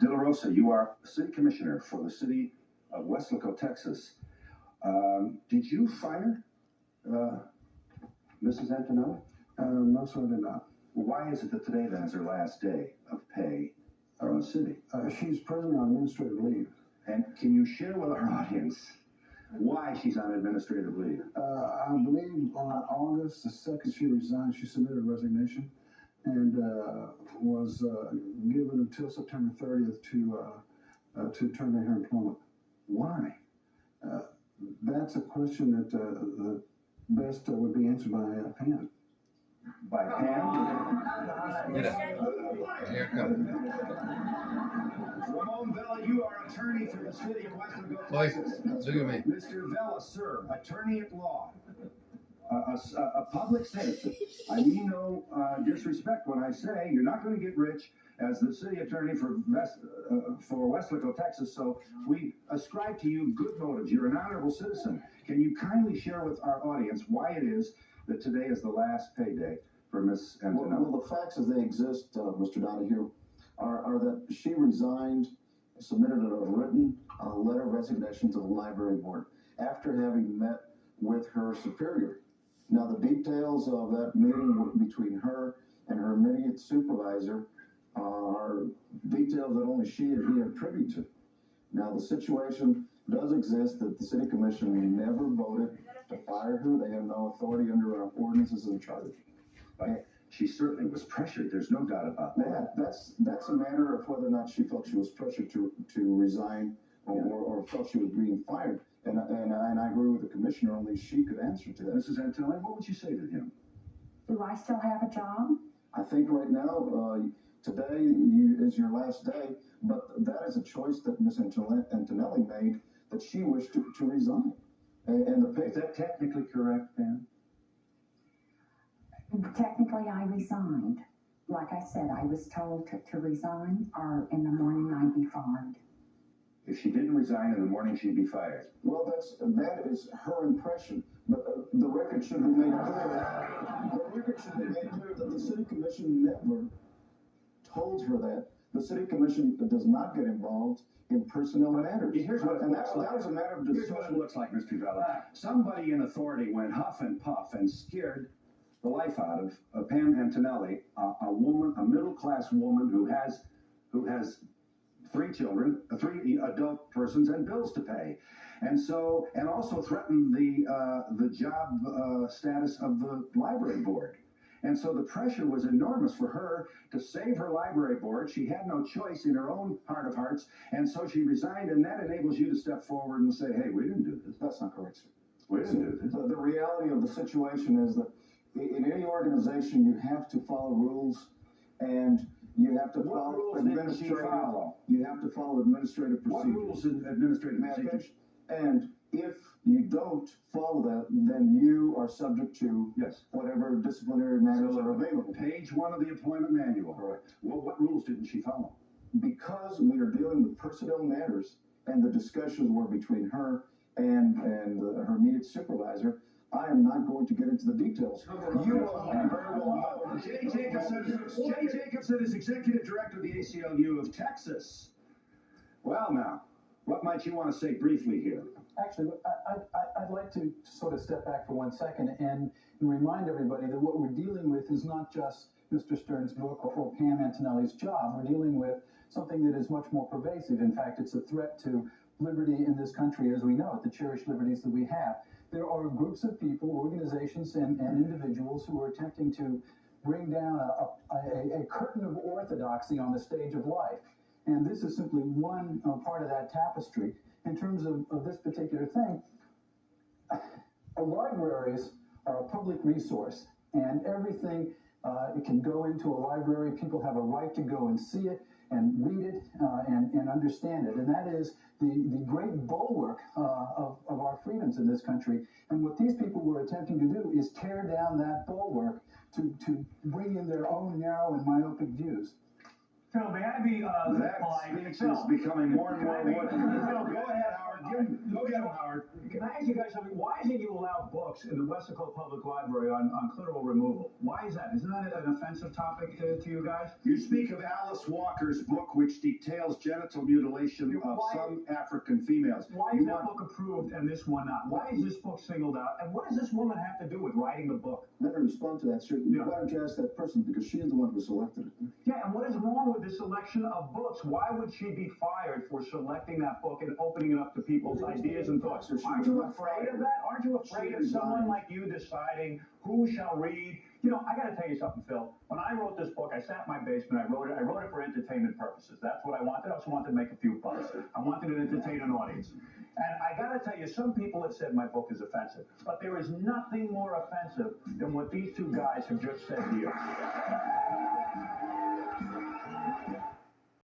De La Rosa, you are city commissioner for the city of Weslaco, Texas. Did you fire Mrs. Antonelli? No, sir, I did not. Well, why is it that today then is her last day of pay from the city? She's presently on administrative leave. And can you share with our audience why she's on administrative leave? I believe on August the 2nd she resigned. She submitted a resignation and was given until September 30th to terminate her employment. Why? That's a question that the best would be answered by Pam. By Pam? Here comes. Ramon Vela, you are attorney for the city of Weslaco, Boy, Texas. look at me. Mr. Vela, sir, attorney at law, a public citizen. I mean no disrespect when I say you're not going to get rich as the city attorney for Weslaco, Texas, so we ascribe to you good motives. You're an honorable citizen. Can you kindly share with our audience why it is that today is the last payday for Ms. Antonelli? Well, the facts as they exist, Mr. Donahue, are that she resigned, submitted a written letter of resignation to the library board after having met with her superior. Now, the details of that meeting between her and her immediate supervisor are details that only she and he are privy to. Now, the situation does exist that the city commission never voted to fire her. They have no authority under our ordinances and charter. But she certainly was pressured. There's no doubt about that. That's a matter of whether or not she felt she was pressured to resign or felt she was being fired. And I agree with the commissioner. Only she could answer to that. Mrs. Antonelli, what would you say to him? Do I still have a job? I think right now, today is your last day, but that is a choice that Ms. Antonelli made, that she wished to resign. And the pay. Is that technically correct, Ben? Technically, I resigned. Like I said, I was told to resign, or in the morning I'd be fired. If she didn't resign in the morning, she'd be fired. Well, that is her impression, but the record should be made clear. The record should be made clear that the city commission never told her that. The city commission does not get involved in personnel matters. Here's what it looks like. That was a matter of Here's discussion. what it looks like, Mr. Vela. Somebody in authority went huff and puff and scared the life out of Pam Antonelli, a woman, a middle-class woman who has 3 children, 3 adult persons, and bills to pay, and also threatened the job status of the library board. And so the pressure was enormous for her to save her library board. She had no choice in her own heart of hearts, and so she resigned, and that enables you to step forward and say, hey, we didn't do this. That's not correct, sir. We didn't do this. The reality of the situation is that in any organization, you have to follow rules, and you have to follow administrative. You have to follow administrative procedures. What rules in administrative procedures? And if you don't follow that, then you are subject to whatever disciplinary matters are available. Page 1 of the employment manual. Correct. Well, what rules didn't she follow? Because we are dealing with personnel matters, and the discussions were between her and her immediate supervisor, I am not going to get into the details. You will very well know. Jay Jacobson is Executive Director of the ACLU of Texas. Well, now, what might you want to say briefly here? Actually, I'd like to sort of step back for 1 second and remind everybody that what we're dealing with is not just Mr. Stern's book or Pam Antonelli's job. We're dealing with something that is much more pervasive. In fact, it's a threat to liberty in this country as we know it, the cherished liberties that we have. There are groups of people, organizations, and individuals who are attempting to bring down a curtain of orthodoxy on the stage of life. And this is simply one part of that tapestry. In terms of this particular thing, libraries are a public resource, and everything it can go into a library. People have a right to go and see it and read it and understand it. And that is the great bulwark of our freedoms in this country. And what these people were attempting to do is tear down that bulwark to bring in their own narrow and myopic views. Phil, may I be That polite? speech is becoming more and more wooden. Phil, Go ahead, Howard. Go get him, Howard. Can I ask you guys something? Why isn't you allow books in the Wesco Public Library on clitoral removal? Why is that? Isn't that an offensive topic to you guys? You speak of Alice Walker's book, which details genital mutilation of some African females. Why is that book approved and this one not? Why is this book singled out? And what does this woman have to do with writing the book? Let her respond to that, sir. Why don't you ask that person, because she is the one who selected it. Yeah, and what is wrong with the selection of books? Why would she be fired for selecting that book and opening it up to people's ideas and thoughts? Aren't you afraid of that? Aren't you afraid of someone like you deciding who shall read? You know, I got to tell you something, Phil. When I wrote this book, I sat in my basement. I wrote it for entertainment purposes. That's what I wanted. I also wanted to make a few bucks. I wanted to entertain an audience. And I got to tell you, some people have said my book is offensive, but there is nothing more offensive than what these two guys have just said to you.